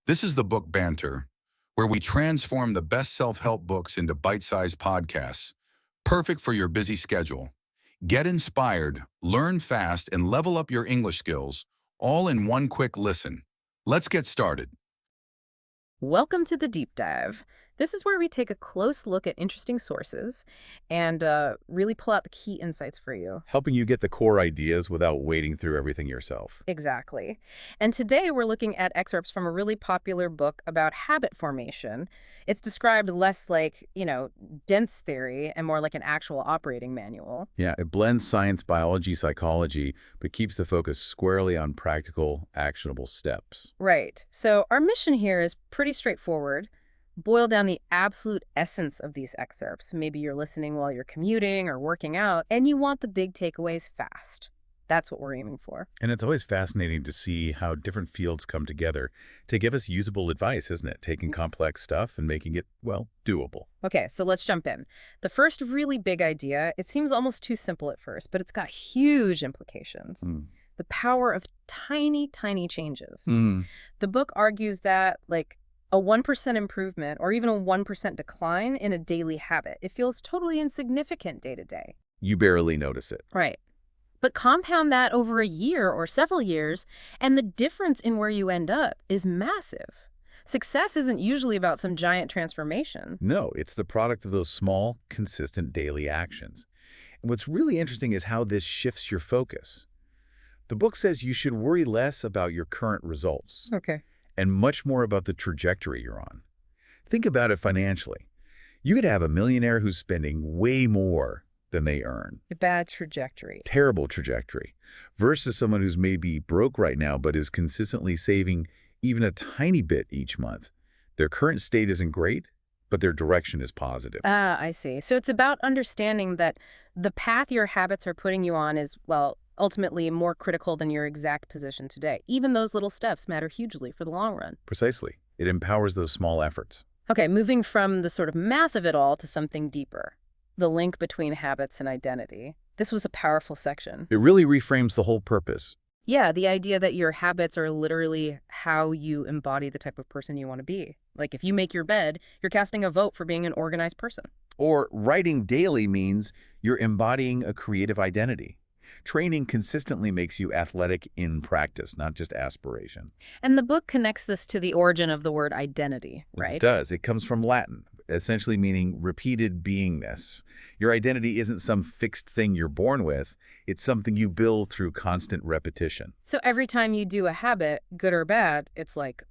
This is the book Banter, where we transform the best self-help books into bite-sized podcasts, perfect for your busy schedule. Get inspired, learn fast, and level up your English skills, all in one quick listen. Let's get started. Welcome to the Deep Dive. This is where we take a close look at interesting sources and really pull out the key insights for you. Helping you get the core ideas without wading through everything yourself. Exactly. And today we're looking at excerpts from a really popular book about habit formation. It's described less like, dense theory and more like an actual operating manual. Yeah, it blends science, biology, psychology, but keeps the focus squarely on practical, actionable steps. Right. So our mission here is pretty straightforward. Boil down the absolute essence of these excerpts. Maybe you're listening while you're commuting or working out, and you want the big takeaways fast. That's what we're aiming for. And it's always fascinating to see how different fields come together to give us usable advice, isn't it? Taking complex stuff and making it, well, doable. Okay, so let's jump in. The first really big idea, it seems almost too simple at first, but it's got huge implications. The power of tiny, tiny changes. The book argues that, a 1% improvement or even a 1% decline in a daily habit, it feels totally insignificant day to day. You barely notice it. Right. But compound that over a year or several years, and the difference in where you end up is massive. Success isn't usually about some giant transformation. No, it's the product of those small, consistent daily actions. And what's really interesting is how this shifts your focus. The book says you should worry less about your current results. Okay. And much more about the trajectory you're on. Think about it financially. You could have a millionaire who's spending way more than they earn. A bad trajectory. Terrible trajectory. Versus someone who's maybe broke right now but is consistently saving even a tiny bit each month. Their current state isn't great, but their direction is positive. Ah, I see. So it's about understanding that the path your habits are putting you on is, ultimately more critical than your exact position today. Even those little steps matter hugely for the long run. Precisely. It empowers those small efforts. Okay, moving from the sort of math of it all to something deeper. The link between habits and identity. This was a powerful section. It really reframes the whole purpose. Yeah, the idea that your habits are literally how you embody the type of person you want to be. Like if you make your bed, you're casting a vote for being an organized person. Or writing daily means you're embodying a creative identity. Training consistently makes you athletic in practice, not just aspiration. And the book connects this to the origin of the word identity, right? It does. It comes from Latin, essentially meaning repeated beingness. Your identity isn't some fixed thing you're born with. It's something you build through constant repetition. So every time you do a habit, good or bad, it's like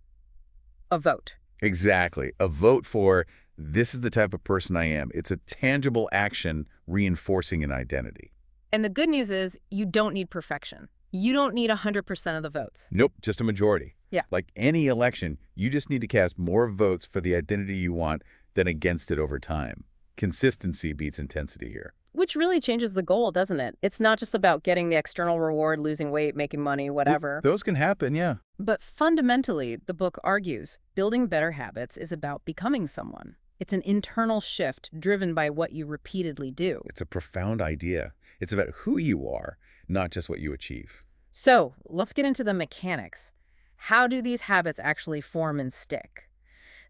a vote. Exactly. A vote for this is the type of person I am. It's a tangible action reinforcing an identity. And the good news is you don't need perfection. You don't need 100% of the votes. Nope, just a majority. Yeah. Like any election, you just need to cast more votes for the identity you want than against it over time. Consistency beats intensity here. Which really changes the goal, doesn't it? It's not just about getting the external reward, losing weight, making money, whatever. Those can happen, yeah. But fundamentally, the book argues, building better habits is about becoming someone. It's an internal shift driven by what you repeatedly do. It's a profound idea. It's about who you are, not just what you achieve. So let's get into the mechanics. How do these habits actually form and stick?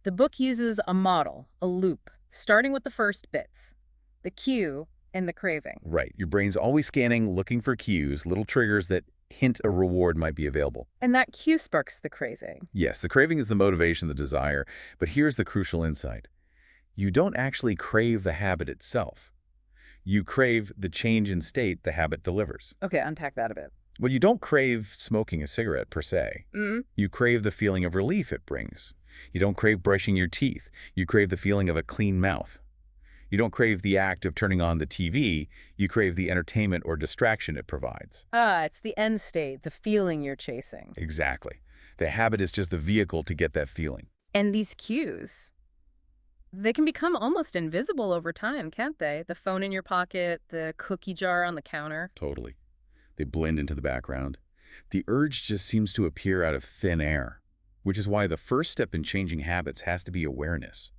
The book uses a model, a loop, starting with the first bits, the cue and the craving. Right. Your brain's always scanning, looking for cues, little triggers that hint a reward might be available. And that cue sparks the craving. Yes, the craving is the motivation, the desire. But here's the crucial insight. You don't actually crave the habit itself. You crave the change in state the habit delivers. Okay, unpack that a bit. Well, you don't crave smoking a cigarette per se. You crave the feeling of relief it brings. You don't crave brushing your teeth. You crave the feeling of a clean mouth. You don't crave the act of turning on the TV. You crave the entertainment or distraction it provides. It's the end state, the feeling you're chasing. Exactly. The habit is just the vehicle to get that feeling. And these cues, they can become almost invisible over time, can't they? The phone in your pocket, the cookie jar on the counter. Totally. They blend into the background. The urge just seems to appear out of thin air, which is why the first step in changing habits has to be awareness.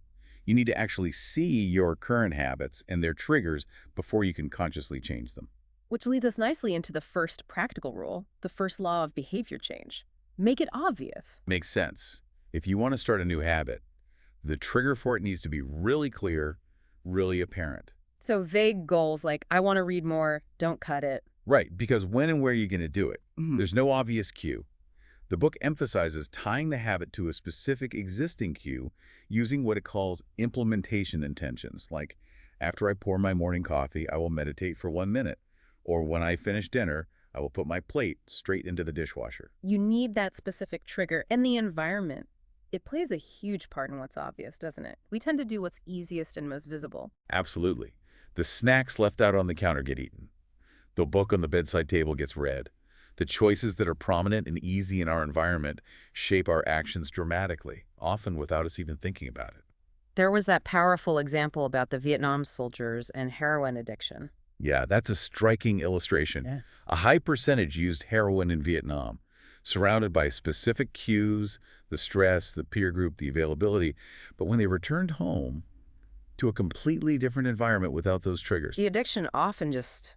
You need to actually see your current habits and their triggers before you can consciously change them. Which leads us nicely into the first practical rule, the first law of behavior change. Make it obvious. Makes sense. If you want to start a new habit, the trigger for it needs to be really clear, really apparent. So vague goals like, I want to read more, don't cut it. Right, because when and where are you going to do it? Mhm. There's no obvious cue. The book emphasizes tying the habit to a specific existing cue using what it calls implementation intentions, like, after I pour my morning coffee, I will meditate for 1 minute, or when I finish dinner, I will put my plate straight into the dishwasher. You need that specific trigger and the environment. It plays a huge part in what's obvious, doesn't it? We tend to do what's easiest and most visible. Absolutely. The snacks left out on the counter get eaten. The book on the bedside table gets read. The choices that are prominent and easy in our environment shape our actions dramatically, often without us even thinking about it. There was that powerful example about the Vietnam soldiers and heroin addiction. Yeah, that's a striking illustration. Yeah. A high percentage used heroin in Vietnam, surrounded by specific cues, the stress, the peer group, the availability. But when they returned home to a completely different environment without those triggers. The addiction often just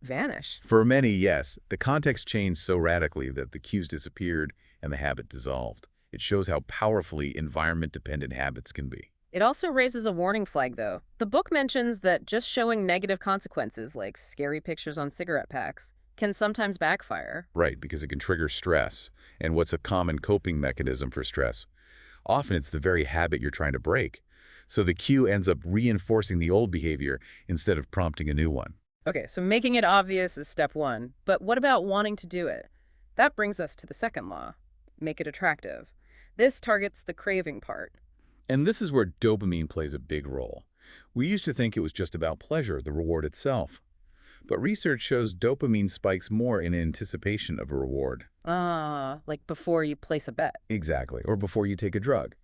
vanish. For many, yes, the context changed so radically that the cues disappeared and the habit dissolved. It shows how powerfully environment-dependent habits can be. It also raises a warning flag, though. The book mentions that just showing negative consequences, like scary pictures on cigarette packs, can sometimes backfire. Right, because it can trigger stress. And what's a common coping mechanism for stress? Often it's the very habit you're trying to break. So the cue ends up reinforcing the old behavior instead of prompting a new one. Okay, so making it obvious is step one. But what about wanting to do it? That brings us to the second law. Make it attractive. This targets the craving part. And this is where dopamine plays a big role. We used to think it was just about pleasure, the reward itself. But research shows dopamine spikes more in anticipation of a reward. Like before you place a bet. Exactly, or before you take a drug.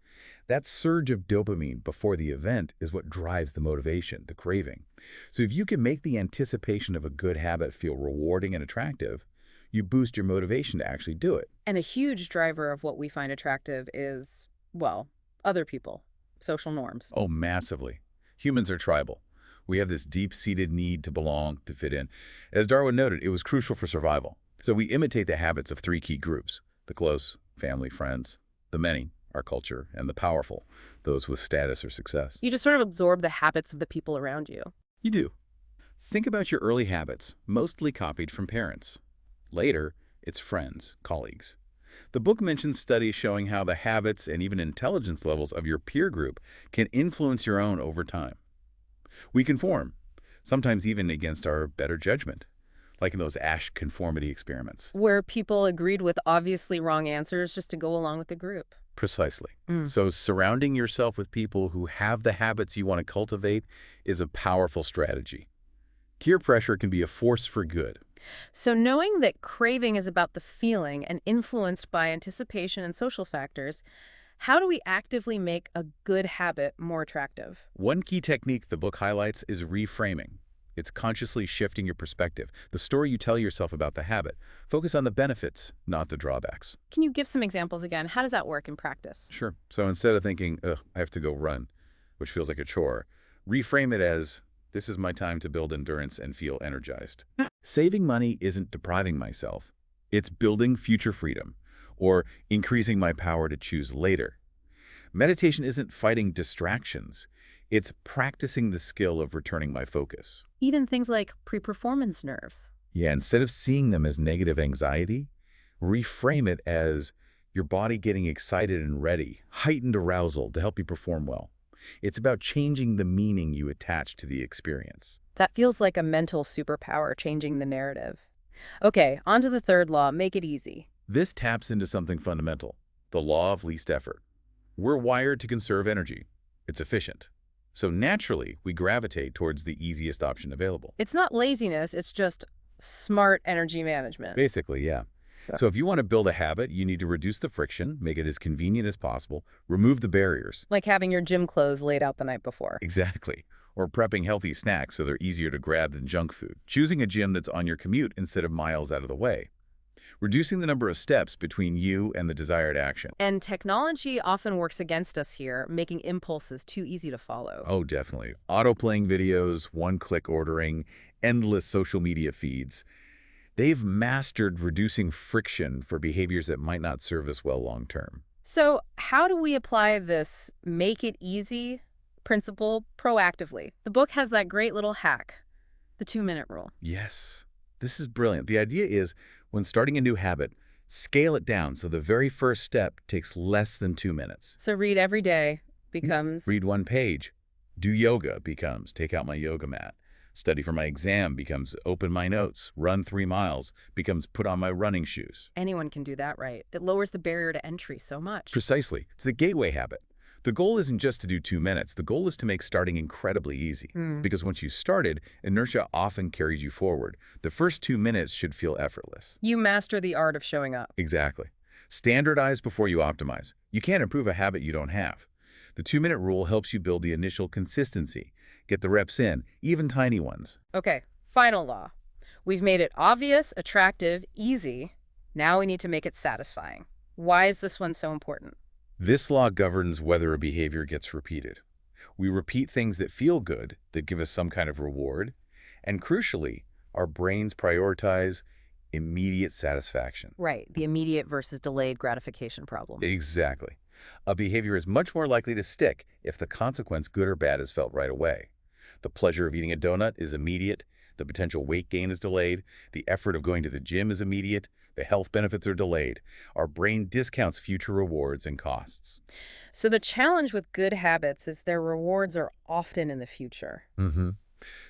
That surge of dopamine before the event is what drives the motivation, the craving. So if you can make the anticipation of a good habit feel rewarding and attractive, you boost your motivation to actually do it. And a huge driver of what we find attractive is, well, other people, social norms. Oh, massively. Humans are tribal. We have this deep-seated need to belong, to fit in. As Darwin noted, it was crucial for survival. So we imitate the habits of 3 key groups: the close, family, friends; the many, our culture; and the powerful, those with status or success. You just sort of absorb the habits of the people around you. You do. Think about your early habits, mostly copied from parents. Later, it's friends, colleagues. The book mentions studies showing how the habits and even intelligence levels of your peer group can influence your own over time. We conform, sometimes even against our better judgment, like in those Asch conformity experiments. Where people agreed with obviously wrong answers just to go along with the group. Precisely. So surrounding yourself with people who have the habits you want to cultivate is a powerful strategy. Peer pressure can be a force for good. So knowing that craving is about the feeling and influenced by anticipation and social factors, how do we actively make a good habit more attractive? One key technique the book highlights is reframing. It's consciously shifting your perspective, the story you tell yourself about the habit. Focus on the benefits, not the drawbacks. Can you give some examples again? How does that work in practice? Sure. So instead of thinking, ugh, I have to go run, which feels like a chore, reframe it as, this is my time to build endurance and feel energized. Saving money isn't depriving myself. It's building future freedom, or increasing my power to choose later. Meditation isn't fighting distractions. It's practicing the skill of returning my focus. Even things like pre-performance nerves. Yeah, instead of seeing them as negative anxiety, reframe it as your body getting excited and ready, heightened arousal to help you perform well. It's about changing the meaning you attach to the experience. That feels like a mental superpower, changing the narrative. Okay, on to the third law, make it easy. This taps into something fundamental, the law of least effort. We're wired to conserve energy. It's efficient. So naturally, we gravitate towards the easiest option available. It's not laziness, it's just smart energy management. Basically, yeah. So if you want to build a habit, you need to reduce the friction, make it as convenient as possible, remove the barriers. Like having your gym clothes laid out the night before. Exactly. Or prepping healthy snacks so they're easier to grab than junk food. Choosing a gym that's on your commute instead of miles out of the way. Reducing the number of steps between you and the desired action. And technology often works against us here, making impulses too easy to follow. Oh, definitely. Auto-playing videos, one-click ordering, endless social media feeds. They've mastered reducing friction for behaviors that might not serve us well long-term. So how do we apply this make it easy principle proactively? The book has that great little hack, the 2-minute rule. Yes, this is brilliant. The idea is when starting a new habit, scale it down so the very first step takes less than 2 minutes. So read every day becomes... Read one page. Do yoga becomes take out my yoga mat. Study for my exam becomes open my notes. Run 3 miles becomes put on my running shoes. Anyone can do that, right? It lowers the barrier to entry so much. Precisely. It's the gateway habit. The goal isn't just to do 2 minutes. The goal is to make starting incredibly easy. Because once you started, inertia often carries you forward. The first 2 minutes should feel effortless. You master the art of showing up. Exactly. Standardize before you optimize. You can't improve a habit you don't have. The 2-minute rule helps you build the initial consistency. Get the reps in, even tiny ones. Okay, final law. We've made it obvious, attractive, easy. Now we need to make it satisfying. Why is this one so important? This law governs whether a behavior gets repeated. We repeat things that feel good, that give us some kind of reward, and crucially, our brains prioritize immediate satisfaction. Right, the immediate versus delayed gratification problem. Exactly. A behavior is much more likely to stick if the consequence, good or bad, is felt right away. The pleasure of eating a donut is immediate. The potential weight gain is delayed. The effort of going to the gym is immediate. The health benefits are delayed. Our brain discounts future rewards and costs. So the challenge with good habits is their rewards are often in the future.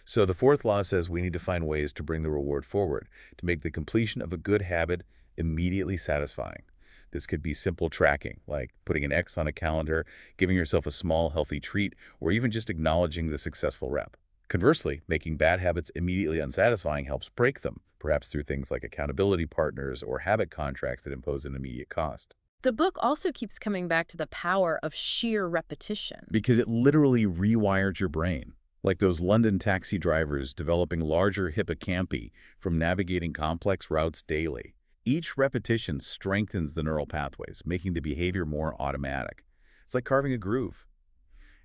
So the fourth law says we need to find ways to bring the reward forward, to make the completion of a good habit immediately satisfying. This could be simple tracking, like putting an X on a calendar, giving yourself a small, healthy treat, or even just acknowledging the successful rep. Conversely, making bad habits immediately unsatisfying helps break them, perhaps through things like accountability partners or habit contracts that impose an immediate cost. The book also keeps coming back to the power of sheer repetition. Because it literally rewires your brain. Like those London taxi drivers developing larger hippocampi from navigating complex routes daily. Each repetition strengthens the neural pathways, making the behavior more automatic. It's like carving a groove.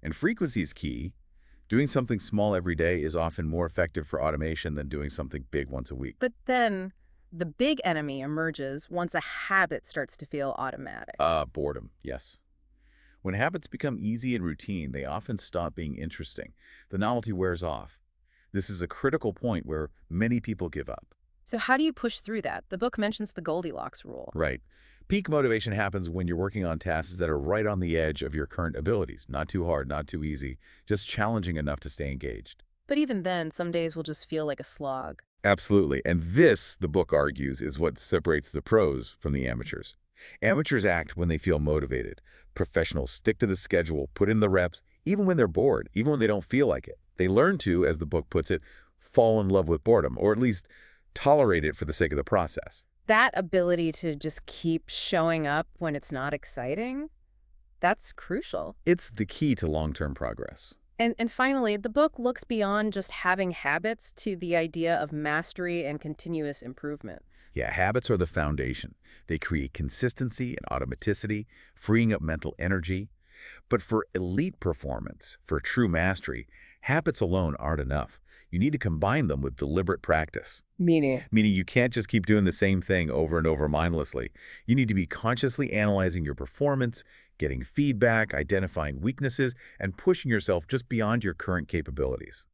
And frequency is key. Doing something small every day is often more effective for automation than doing something big once a week. But then the big enemy emerges once a habit starts to feel automatic. Boredom, yes. When habits become easy and routine, they often stop being interesting. The novelty wears off. This is a critical point where many people give up. So how do you push through that? The book mentions the Goldilocks rule. Right. Peak motivation happens when you're working on tasks that are right on the edge of your current abilities. Not too hard, not too easy, just challenging enough to stay engaged. But even then, some days will just feel like a slog. Absolutely. And this, the book argues, is what separates the pros from the amateurs. Amateurs act when they feel motivated. Professionals stick to the schedule, put in the reps, even when they're bored, even when they don't feel like it. They learn to, as the book puts it, fall in love with boredom, or at least tolerate it for the sake of the process. That ability to just keep showing up when it's not exciting, that's crucial. It's the key to long-term progress. And finally, the book looks beyond just having habits to the idea of mastery and continuous improvement. Yeah, habits are the foundation. They create consistency and automaticity, freeing up mental energy. But for elite performance, for true mastery, habits alone aren't enough. You need to combine them with deliberate practice. Meaning You can't just keep doing the same thing over and over mindlessly. You need to be consciously analyzing your performance, getting feedback, identifying weaknesses, and pushing yourself just beyond your current capabilities.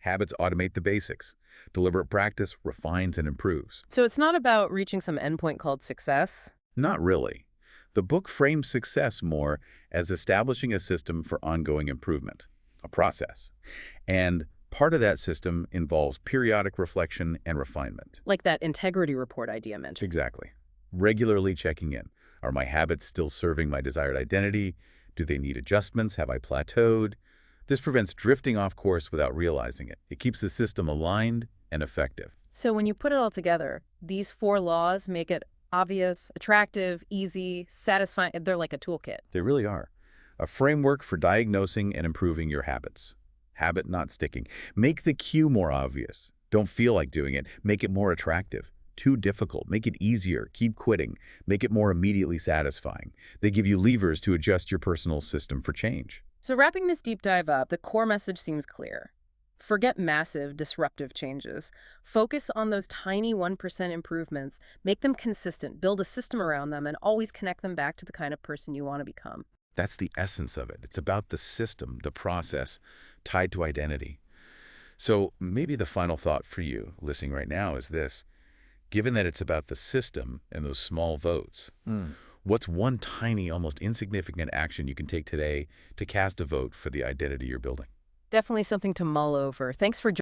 Habits automate the basics. Deliberate practice refines and improves. So it's not about reaching some endpoint called success? Not really. The book frames success more as establishing a system for ongoing improvement, a process. And part of that system involves periodic reflection and refinement. Like that integrity report idea mentioned. Exactly. Regularly checking in. Are my habits still serving my desired identity? Do they need adjustments? Have I plateaued? This prevents drifting off course without realizing it. It keeps the system aligned and effective. So when you put it all together, these 4 laws make it obvious, attractive, easy, satisfying. They're like a toolkit. They really are. A framework for diagnosing and improving your habits. Habit not sticking. Make the cue more obvious. Don't feel like doing it. Make it more attractive. Too difficult. Make it easier. Keep quitting. Make it more immediately satisfying. They give you levers to adjust your personal system for change. So wrapping this deep dive up, the core message seems clear. Forget massive, disruptive changes. Focus on those tiny 1% improvements. Make them consistent. Build a system around them and always connect them back to the kind of person you want to become. That's the essence of it. It's about the system, the process, tied to identity. So maybe the final thought for you listening right now is this. Given that it's about the system and those small votes, what's one tiny, almost insignificant action you can take today to cast a vote for the identity you're building? Definitely something to mull over. Thanks for